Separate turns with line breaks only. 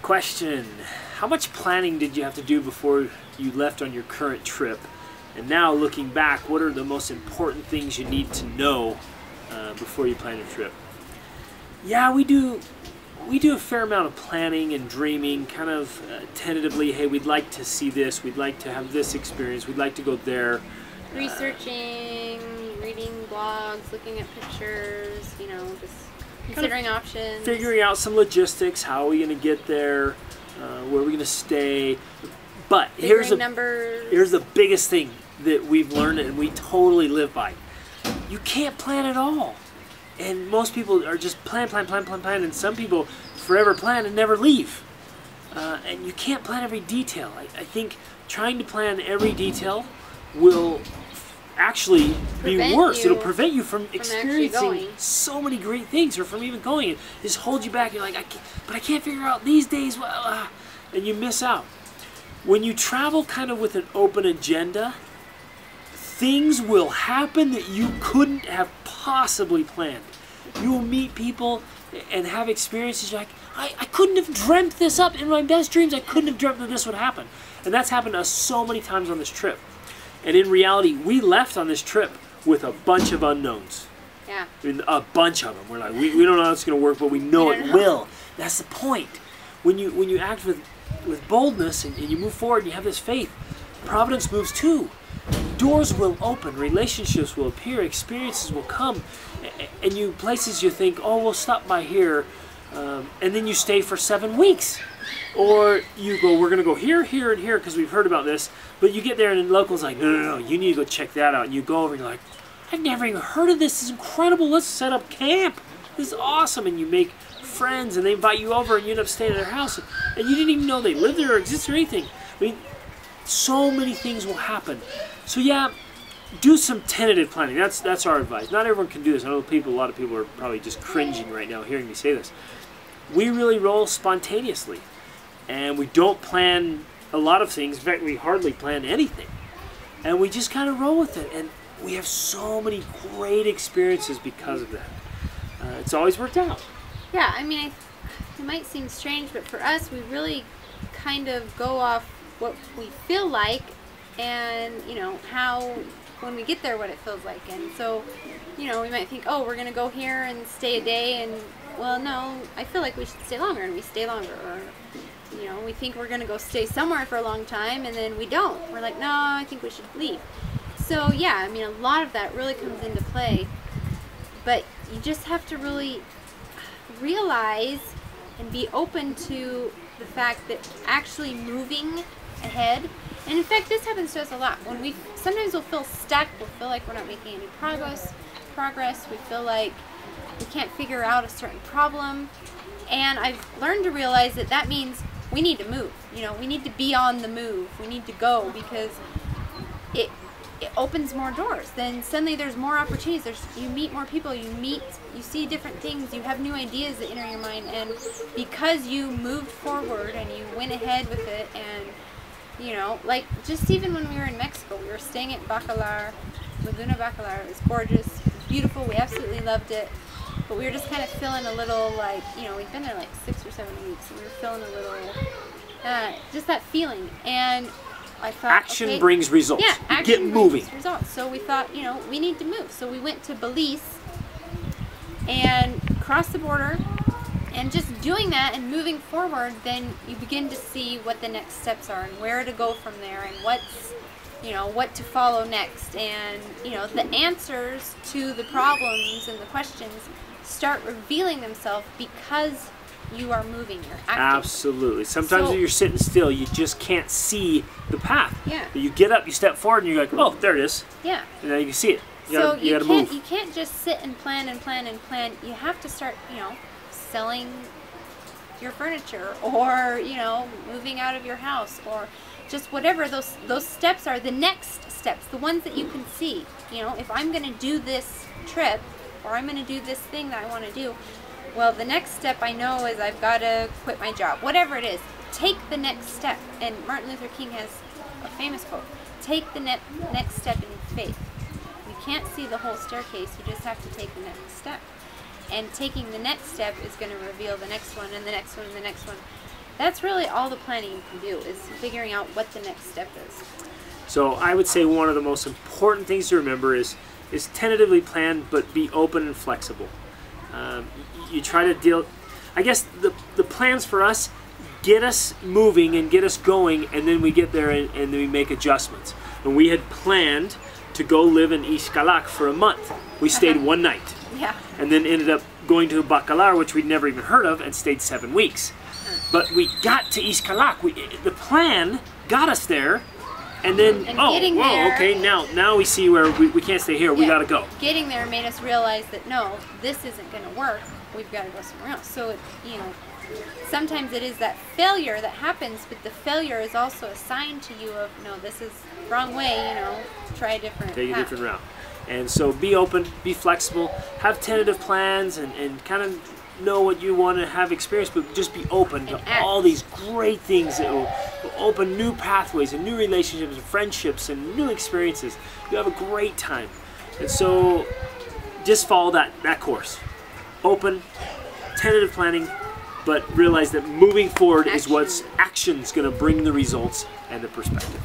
Question: how much planning did you have to do before you left on your current trip? And now, looking back, what are the most important things you need to know before you plan your trip? Yeah, we do a fair amount of planning and dreaming, kind of tentatively. Hey, we'd like to see this. We'd like to have this experience. We'd like to go there.
Researching, reading blogs, looking at pictures. You know, just considering options.
Figuring out some logistics. How are we going to get there? Where are we going to stay? But here's the biggest thing that we've learned and we totally live by. You can't plan at all. And most people are just plan, and some people forever plan and never leave. And you can't plan every detail. I think trying to plan every detail will actually be worse. It'll prevent you from experiencing so many great things, or from even going. It just holds you back. You're like, I can't figure out these days, and you miss out. When you travel kind of with an open agenda, things will happen that you couldn't have possibly planned. You will meet people and have experiences you're like, I couldn't have dreamt this up in my best dreams. I couldn't have dreamt that this would happen. And that's happened to us so many times on this trip. And in reality, we left on this trip with a bunch of unknowns.
Yeah.
I mean, a bunch of them. We're like, we don't know how it's going to work, but we know it will. That's the point. When you act with boldness and you move forward and you have this faith, providence moves too. Doors will open, relationships will appear, experiences will come, and places you think, oh, we'll stop by here, and then you stay for 7 weeks. Or you go, we're going to go here, here, and here because we've heard about this, but you get there and the local's like, no, you need to go check that out. And you go over and you're like, I've never even heard of this. This is incredible. Let's set up camp. This is awesome. And you make friends and they invite you over and you end up staying at their house. And you didn't even know they lived there or existed or anything. I mean, so many things will happen. So yeah, do some tentative planning. That's our advice. Not everyone can do this. I know a lot of people are probably just cringing right now hearing me say this. We really roll spontaneously. And we don't plan a lot of things. In fact, we hardly plan anything. And we just kind of roll with it. And we have so many great experiences because of that. It's always worked out.
Yeah, I mean, it might seem strange, but for us, we really kind of go off what we feel like and, you know, how, when we get there, what it feels like. And so, you know, we might think, oh, we're going to go here and stay a day. And, well, no, I feel like we should stay longer, and we stay longer. Or, you know, we think we're going to go stay somewhere for a long time, and then we don't. We're like, no, I think we should leave. So, yeah, I mean, a lot of that really comes into play. But you just have to really realize and be open to the fact that actually moving ahead, and in fact, this happens to us a lot. When sometimes we'll feel stuck, we'll feel like we're not making any progress. We feel like we can't figure out a certain problem. And I've learned to realize that means we need to move. You know, we need to be on the move. We need to go, because it opens more doors. Then suddenly there's more opportunities. You meet more people. You see different things. You have new ideas that enter your mind. And because you moved forward and you went ahead with it, and you know, like just even when we were in Mexico, we were staying at Laguna Bacalar. It was gorgeous. It was beautiful. We absolutely loved it. But we were just kind of feeling a little like, you know, we've been there like 6 or 7 weeks, and we were feeling a little, just that feeling. And I thought,
action brings results.
Yeah, action
get moving.
Brings results. So we thought, you know, we need to move. So we went to Belize and crossed the border, and just doing that and moving forward, then you begin to see what the next steps are and where to go from there, and what to follow next. And, you know, the answers to the problems and the questions start revealing themselves because you are moving. You're acting.
Absolutely. Sometimes when you're sitting still, you just can't see the path.
Yeah.
But you get up, you step forward, and you're like, oh, there it is.
Yeah.
And then you can see it. You gotta
move.
move.
You can't just sit and plan and plan and plan. You have to start, you know, selling your furniture, or, you know, moving out of your house, or just whatever those steps are. The next steps, the ones that you can see. You know, if I'm going to do this trip, or I'm going to do this thing that I want to do, well, the next step I know is I've got to quit my job. Whatever it is, take the next step. And Martin Luther King has a famous quote: take the next step in faith. You can't see the whole staircase, you just have to take the next step. And taking the next step is going to reveal the next one, and the next one, and the next one. that's really all the planning you can do, is figuring out what the next step is.
So I would say one of the most important things to remember is tentatively plan, but be open and flexible. You try to deal, I guess the plans for us get us moving and get us going, and then we get there and then we make adjustments. And we had planned to go live in Xcalac for a month. We stayed one night.
Yeah.
And then ended up going to Bacalar, which we'd never even heard of, and stayed 7 weeks. But we got to Xcalac. The plan got us there, and then okay, now we see where we can't stay here. We got to go.
Getting there made us realize that no, this isn't going to work. We've got to go somewhere else. So sometimes it is that failure that happens, but the failure is also a sign to you of no, this is the wrong way. Try a different.
Take a different route. And so be open, be flexible, have tentative plans, and kind of know what you want to have experience, but just be open to all these great things that will open new pathways and new relationships and friendships and new experiences. You have a great time. And so just follow that course. Open, tentative planning, but realize that moving forward is what's action's going to bring the results and the perspective.